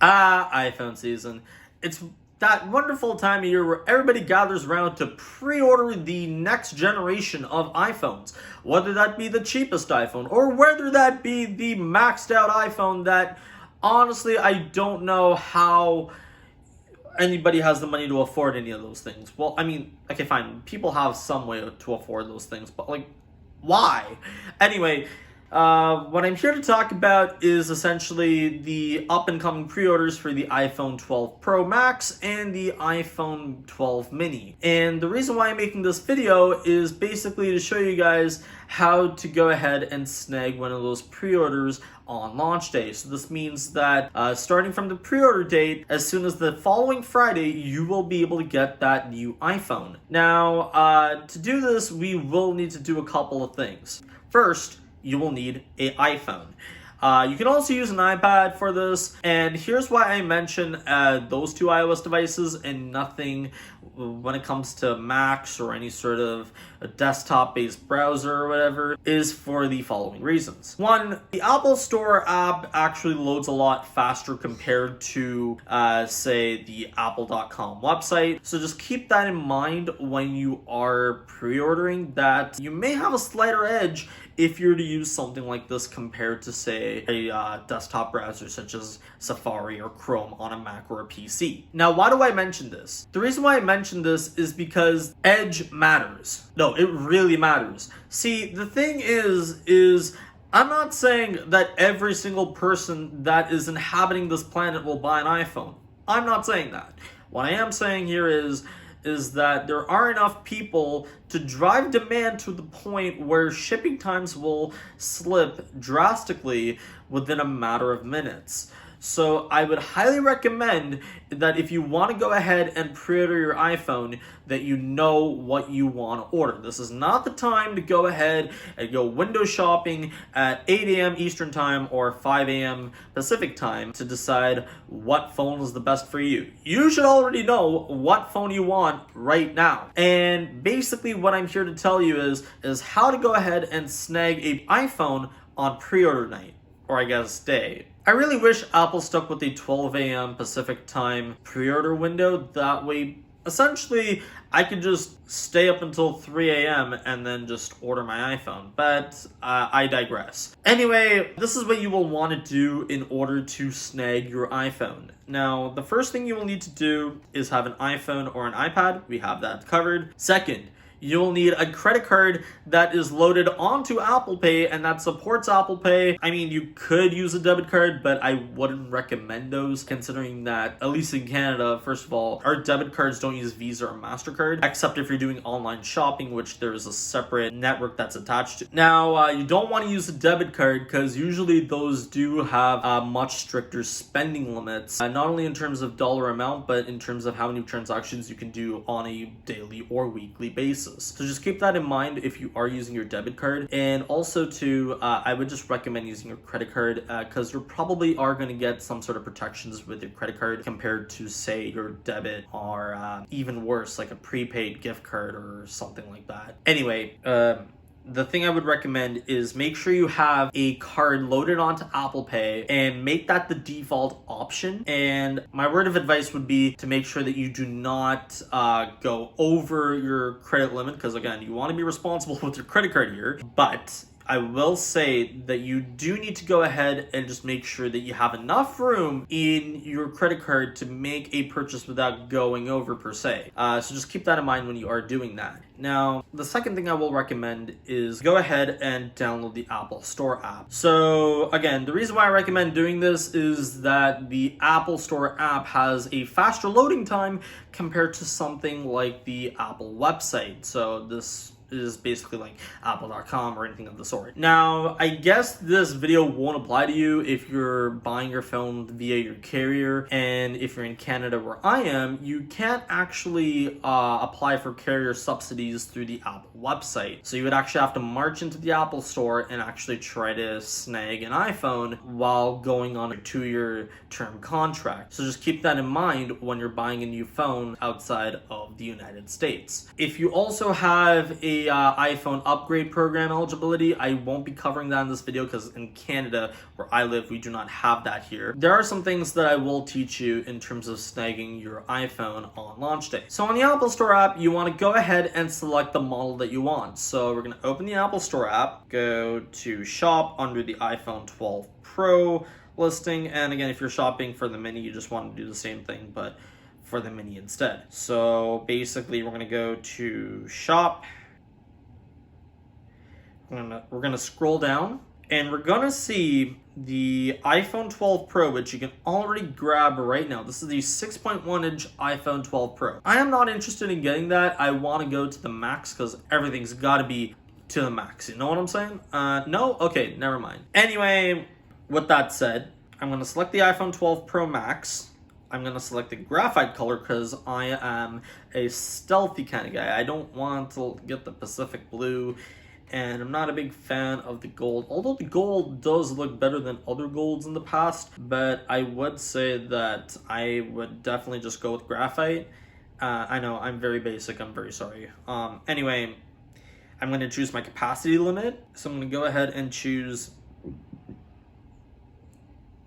iPhone season. It's that wonderful time of year where everybody gathers around to pre-order the next generation of iPhones. Whether that be the cheapest iPhone, or whether that be the maxed out iPhone that, honestly, I don't know how anybody has the money to afford any of those things. Well, I mean, okay, fine. People have some way to afford those things, but, like, why? Anyway, what I'm here to talk about is essentially the up-and-coming pre-orders for the iPhone 12 Pro Max and the iPhone 12 Mini. And the reason why I'm making this video is basically to show you guys how to go ahead and snag one of those pre-orders on launch day. So this means that starting from the pre-order date, as soon as the following Friday, you will be able to get that new iPhone. Now, to do this, we will need to do a couple of things. First, you will need an iPhone. You can also use an iPad for this, and here's why I mention those two iOS devices and nothing when it comes to Macs or any sort of a desktop-based browser or whatever, is for the following reasons. One, the Apple Store app actually loads a lot faster compared to, say, the apple.com website. So just keep that in mind when you are pre-ordering, that you may have a slighter edge if you're to use something like this compared to, say, a desktop browser such as Safari or Chrome on a Mac or a PC. Now, why do I mention this? The reason why I mention this is because edge matters. No, it really matters. See, the thing is I'm not saying that every single person that is inhabiting this planet will buy an iPhone. I'm not saying that. What I am saying here is that there are enough people to drive demand to the point where shipping times will slip drastically within a matter of minutes. So I would highly recommend that if you want to go ahead and pre-order your iPhone, that you know what you want to order. This is not the time to go ahead and go window shopping at 8 a.m. Eastern Time or 5 a.m. Pacific Time to decide what phone is the best for you. You should already know what phone you want right now. And basically what I'm here to tell you is how to go ahead and snag an iPhone on pre-order night, or I guess day. I really wish Apple stuck with the 12 a.m. Pacific Time pre-order window. That way, essentially, I could just stay up until 3 a.m. and then just order my iPhone. But I digress. Anyway, this is what you will want to do in order to snag your iPhone. Now, the first thing you will need to do is have an iPhone or an iPad. We have that covered. Second, you'll need a credit card that is loaded onto Apple Pay and that supports Apple Pay. I mean, you could use a debit card, but I wouldn't recommend those, considering that, at least in Canada, first of all, our debit cards don't use Visa or MasterCard, except if you're doing online shopping, which there's a separate network that's attached to. Now, you don't want to use a debit card because usually those do have much stricter spending limits, not only in terms of dollar amount, but in terms of how many transactions you can do on a daily or weekly basis. So just keep that in mind if you are using your debit card. And also too, I would just recommend using your credit card because you probably are going to get some sort of protections with your credit card compared to, say, your debit, or even worse, like a prepaid gift card or something like that. Anyway, the thing I would recommend is make sure you have a card loaded onto Apple Pay and make that the default option. And my word of advice would be to make sure that you do not go over your credit limit, because again, you want to be responsible with your credit card here. But I will say that you do need to go ahead and just make sure that you have enough room in your credit card to make a purchase without going over per se. So just keep that in mind when you are doing that. Now, the second thing I will recommend is go ahead and download the Apple Store app. So again, the reason why I recommend doing this is that the Apple Store app has a faster loading time compared to something like the Apple website. So this is basically like apple.com or anything of the sort. Now, I guess this video won't apply to you if you're buying your phone via your carrier, and if you're in Canada where I am, you can't actually apply for carrier subsidies through the Apple website. So you would actually have to march into the Apple Store and actually try to snag an iPhone while going on a 2-year term contract. So just keep that in mind when you're buying a new phone outside of the United States. If you also have a the iPhone upgrade program eligibility. I won't be covering that in this video because in Canada, where I live, we do not have that here. There are some things that I will teach you in terms of snagging your iPhone on launch day. So on the Apple Store app, you want to go ahead and select the model that you want. So we're going to open the Apple Store app, go to shop under the iPhone 12 Pro listing. And again, if you're shopping for the mini, you just want to do the same thing, but for the mini instead. So basically we're going to go to shop. We're going to scroll down and we're going to see the iPhone 12 Pro, which you can already grab right now. This is the 6.1-inch iPhone 12 Pro. I am not interested in getting that. I want to go to the max because everything's got to be to the max. You know what I'm saying? No? Okay, never mind. Anyway, with that said, I'm going to select the iPhone 12 Pro Max. I'm going to select the graphite color because I am a stealthy kind of guy. I don't want to get the Pacific blue, and I'm not a big fan of the gold. Although the gold does look better than other golds in the past, but I would say that I would definitely just go with graphite. I know, I'm very basic. I'm very sorry. Anyway, I'm going to choose my capacity limit. So I'm going to go ahead and choose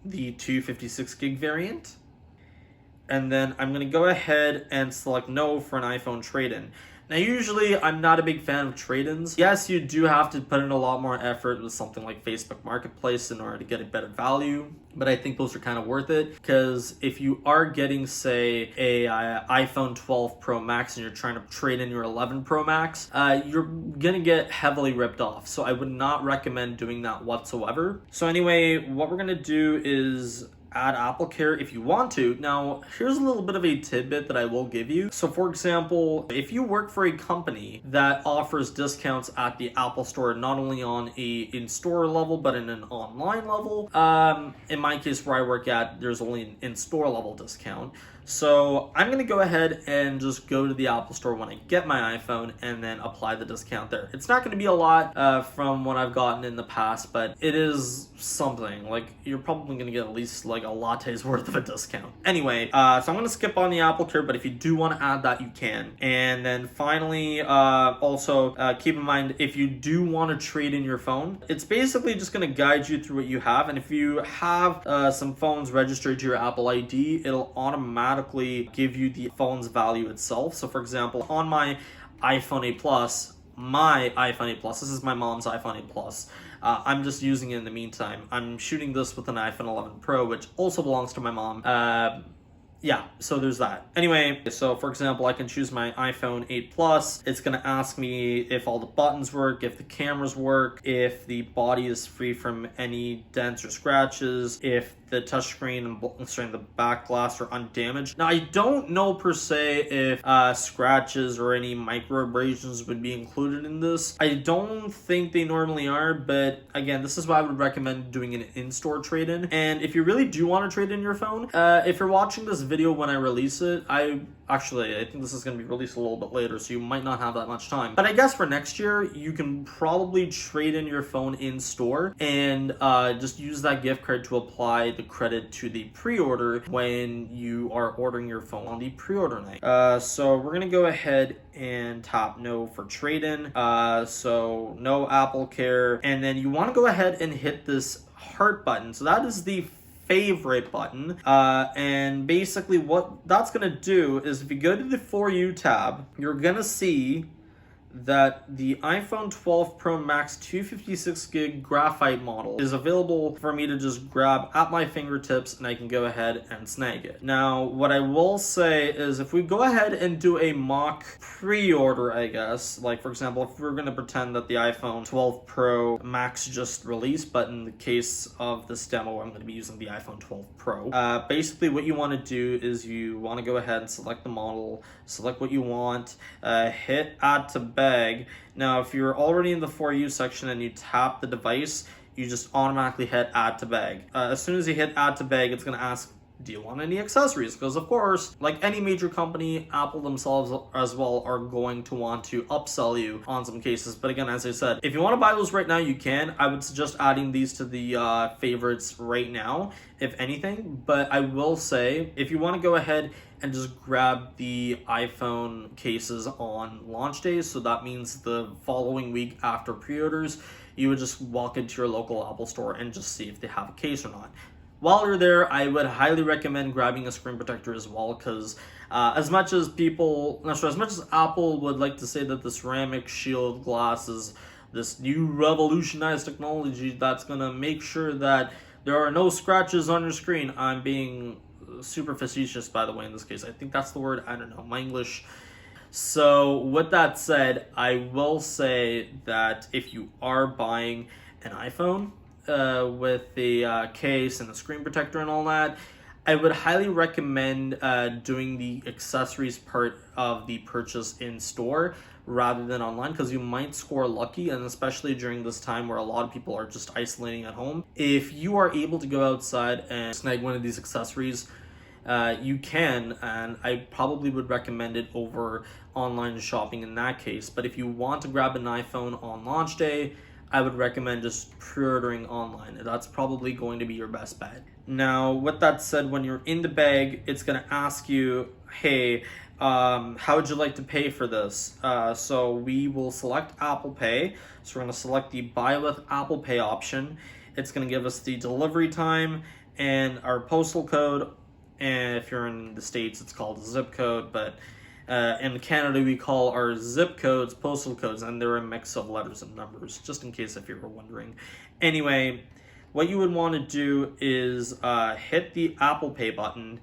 the 256 gig variant. And then I'm going to go ahead and select no for an iPhone trade-in. Now, usually I'm not a big fan of trade-ins. Yes, you do have to put in a lot more effort with something like Facebook Marketplace in order to get a better value, but I think those are kind of worth it because if you are getting, say, a iPhone 12 Pro Max and you're trying to trade in your 11 Pro Max, you're gonna get heavily ripped off. So I would not recommend doing that whatsoever. So anyway, what we're gonna do is add Apple Care if you want to. Now, here's a little bit of a tidbit that I will give you. So for example, if you work for a company that offers discounts at the Apple Store, not only on a in-store level, but in an online level, in my case where I work at, there's only an in-store level discount. So I'm going to go ahead and just go to the Apple Store when I get my iPhone and then apply the discount there. It's not going to be a lot from what I've gotten in the past, but it is something. Like, you're probably going to get at least like a latte's worth of a discount. Anyway, so I'm going to skip on the Apple Care, but if you do want to add that, you can. And then finally, also keep in mind, if you do want to trade in your phone, it's basically just going to guide you through what you have. And if you have some phones registered to your Apple ID, it'll automatically give you the phone's value itself. So for example, on my iPhone 8 Plus, this is my mom's iPhone 8 Plus. I'm just using it in the meantime. I'm shooting this with an iPhone 11 Pro, which also belongs to my mom. Yeah, so there's that. Anyway, so for example, I can choose my iPhone 8 Plus. It's going to ask me if all the buttons work, if the cameras work, if the body is free from any dents or scratches, if the touchscreen and the back glass are undamaged. Now, I don't know per se if scratches or any micro abrasions would be included in this. I don't think they normally are, but again, this is why I would recommend doing an in-store trade-in. And if you really do want to trade in your phone, if you're watching this video when I release it, I think this is going to be released a little bit later, so you might not have that much time. But I guess for next year, you can probably trade in your phone in store and just use that gift card to apply the credit to the pre-order when you are ordering your phone on the pre-order night. So we're going to go ahead and tap no for trade-in. So no Apple Care. And then you want to go ahead and hit this heart button. So that is the favorite button, and basically what that's gonna do is if you go to the For You tab, you're gonna see that the iPhone 12 Pro Max 256 gig graphite model is available for me to just grab at my fingertips and I can go ahead and snag it. Now, what I will say is if we go ahead and do a mock pre-order, I guess, like for example, if we're going to pretend that the iPhone 12 Pro Max just released, but in the case of this demo, I'm going to be using the iPhone 12 Pro. Basically, what you want to do is you want to go ahead and select the model, select what you want, hit add to bag. Now, if you're already in the For You section and you tap the device, you just automatically hit add to bag. As soon as you hit add to bag, it's going to ask do you want any accessories? Because of course, like any major company, Apple themselves as well are going to want to upsell you on some cases. But again, as I said, if you want to buy those right now, you can. I would suggest adding these to the favorites right now, if anything. But I will say, if you want to go ahead and just grab the iPhone cases on launch days, so that means the following week after pre-orders, you would just walk into your local Apple store and just see if they have a case or not. While you're there, I would highly recommend grabbing a screen protector as well, because as much as Apple would like to say that the ceramic shield glass is this new revolutionized technology that's going to make sure that there are no scratches on your screen. I'm being super facetious, by the way, in this case. I think that's the word. I don't know. My English. So with that said, I will say that if you are buying an iPhone, with the case and the screen protector and all that, I would highly recommend doing the accessories part of the purchase in store rather than online, because you might score lucky, and especially during this time where a lot of people are just isolating at home. If you are able to go outside and snag one of these accessories, you can, and I probably would recommend it over online shopping in that case. But if you want to grab an iPhone on launch day, I would recommend just pre-ordering online. That's probably going to be your best bet. Now, with that said, when you're in the bag, it's going to ask you, hey, how would you like to pay for this? So we will select Apple Pay. So we're going to select the Buy with Apple Pay option. It's going to give us the delivery time and our postal code. And if you're in the States, it's called a zip code, but in Canada, we call our zip codes postal codes, and they're a mix of letters and numbers, just in case if you were wondering. Anyway, what you would want to do is hit the Apple Pay button,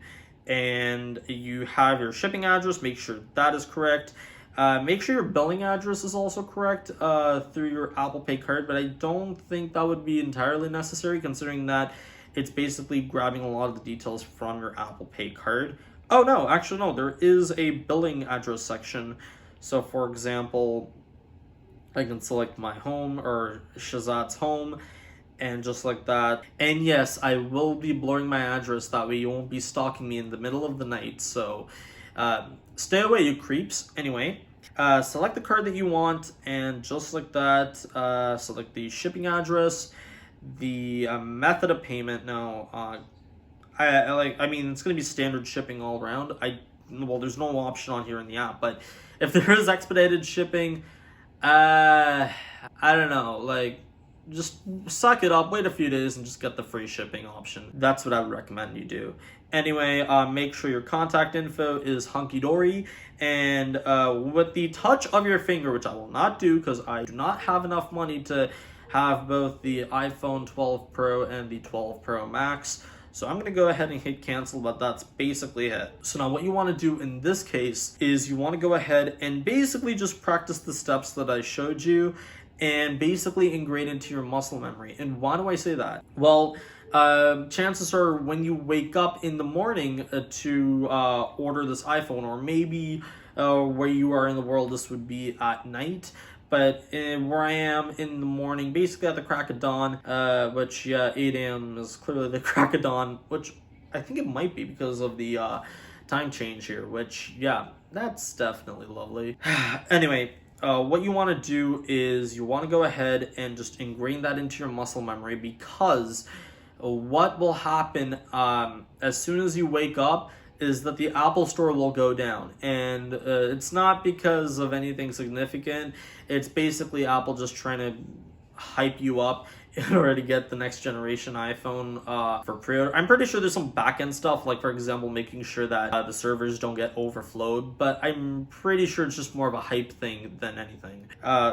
and you have your shipping address. Make sure that is correct. Make sure your billing address is also correct through your Apple Pay card, but I don't think that would be entirely necessary, considering that it's basically grabbing a lot of the details from your Apple Pay card. Oh, no, actually, no, there is a billing address section. So, for example, I can select my home or Shazad's home, and just like that. And yes, I will be blurring my address, that way you won't be stalking me in the middle of the night. So, stay away, you creeps. Anyway, select the card that you want, and just like that, select the shipping address, the method of payment. Now, I mean, it's going to be standard shipping all around. Well, there's no option on here in the app, but if there is expedited shipping, I don't know, like, just suck it up, wait a few days, and just get the free shipping option. That's what I would recommend you do. Anyway, make sure your contact info is hunky-dory, and with the touch of your finger, which I will not do because I do not have enough money to have both the iPhone 12 Pro and the 12 Pro Max, so I'm going to go ahead and hit cancel, but that's basically it. So now what you want to do in this case is you want to go ahead and basically just practice the steps that I showed you and basically ingrain into your muscle memory. And why do I say that? Well, chances are when you wake up in the morning to order this iPhone, or maybe where you are in the world, this would be at night. But where I am in the morning, basically at the crack of dawn, which, yeah, 8 a.m. is clearly the crack of dawn, which I think it might be because of the time change here, which, yeah, that's definitely lovely. Anyway, what you want to do is you want to go ahead and just ingrain that into your muscle memory, because what will happen as soon as you wake up is that the Apple Store will go down, and it's not because of anything significant. It's basically Apple just trying to hype you up in order to get the next generation iPhone for pre-order. I'm pretty sure there's some back-end stuff, like, for example, making sure that the servers don't get overflowed, but I'm pretty sure it's just more of a hype thing than anything.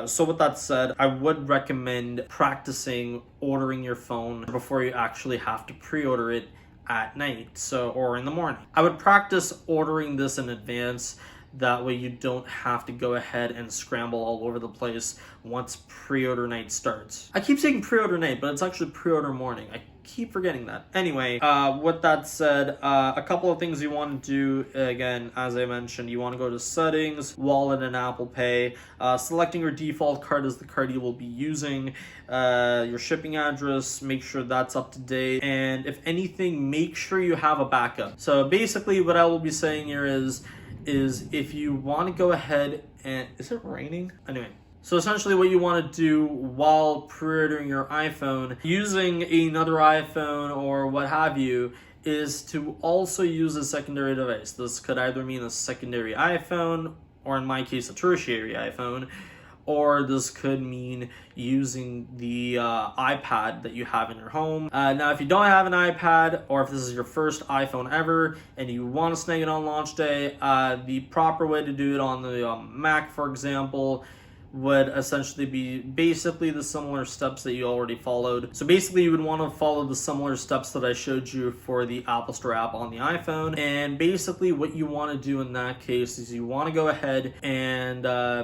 So with that said, I would recommend practicing ordering your phone before you actually have to pre-order it at night, or in the morning. I would practice ordering this in advance. That way you don't have to go ahead and scramble all over the place once pre-order night starts. I keep saying pre-order night, but it's actually pre-order morning. I keep forgetting that. Anyway, with that said, a couple of things you want to do, again, as I mentioned, you want to go to settings, wallet, and Apple Pay, selecting your default card as the card you will be using, your shipping address, make sure that's up to date, and if anything, make sure you have a backup. So basically what I will be saying here is if you want to go ahead and, is it raining? Anyway. So essentially what you want to do while pre-ordering your iPhone, using another iPhone or what have you, is to also use a secondary device. This could either mean a secondary iPhone, or in my case, a tertiary iPhone, or this could mean using the iPad that you have in your home. Now, if you don't have an iPad, or if this is your first iPhone ever, and you want to snag it on launch day, the proper way to do it on the Mac, for example, would essentially be basically the similar steps that you already followed. So basically you would want to follow the similar steps that I showed you for the Apple Store app on the iPhone. And basically what you want to do in that case is you want to go ahead and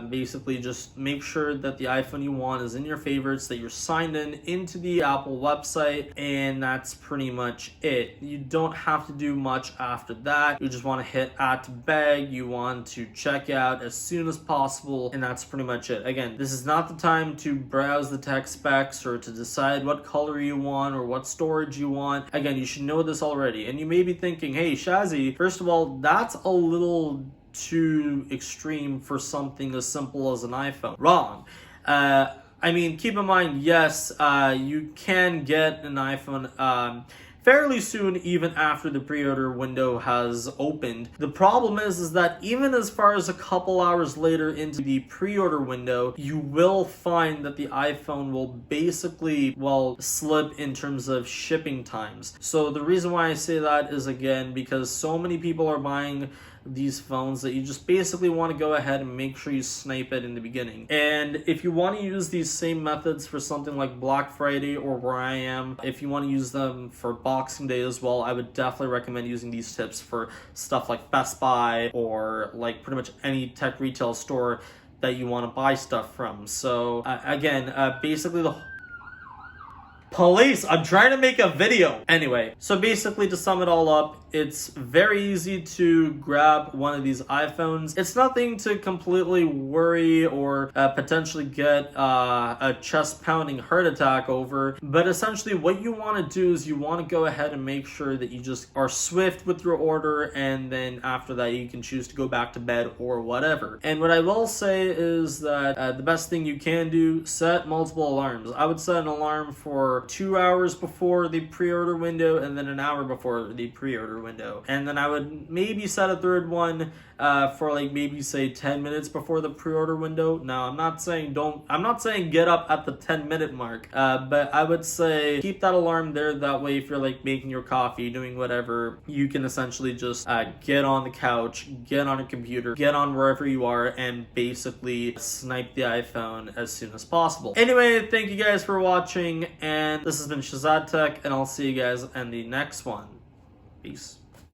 basically just make sure that the iPhone you want is in your favorites, that you're signed into the Apple website, and that's pretty much it. You don't have to do much after that. You just want to hit add to bag, you want to check out as soon as possible, and that's pretty much it. Again, this is not the time to browse the tech specs or to decide what color you want or what storage you want. Again, you should know this already. And you may be thinking, hey, Shazzy, first of all, that's a little too extreme for something as simple as an iPhone. Wrong. I mean, keep in mind, yes, you can get an iPhone fairly soon, even after the pre-order window has opened. The problem is that even as far as a couple hours later into the pre-order window, you will find that the iPhone will basically, well, slip in terms of shipping times. So the reason why I say that is, again, because so many people are buying these phones that you just basically want to go ahead and make sure you snipe it in the beginning. And if you want to use these same methods for something like Black Friday or where I am, if you want to use them for Boxing Day as well, I would definitely recommend using these tips for stuff like Best Buy or like pretty much any tech retail store that you want to buy stuff from. So again, basically the police, I'm trying to make a video. Anyway, so basically to sum it all up, it's very easy to grab one of these iPhones. It's nothing to completely worry or potentially get a chest-pounding heart attack over, but essentially what you want to do is you want to go ahead and make sure that you just are swift with your order, and then after that you can choose to go back to bed or whatever. And what I will say is that the best thing you can do, set multiple alarms. I would set an alarm for 2 hours before the pre-order window and then an hour before the pre-order window, and then I would maybe set a third one for like maybe say 10 minutes before the pre-order window. Now I'm not saying get up at the 10-minute mark, but I would say keep that alarm there. That way if you're like making your coffee, doing whatever, you can essentially just get on the couch, get on a computer, get on wherever you are, and basically snipe the iPhone as soon as possible. Anyway, thank you guys for watching, and this has been Shazad Tech, and I'll see you guys in the next one. Peace.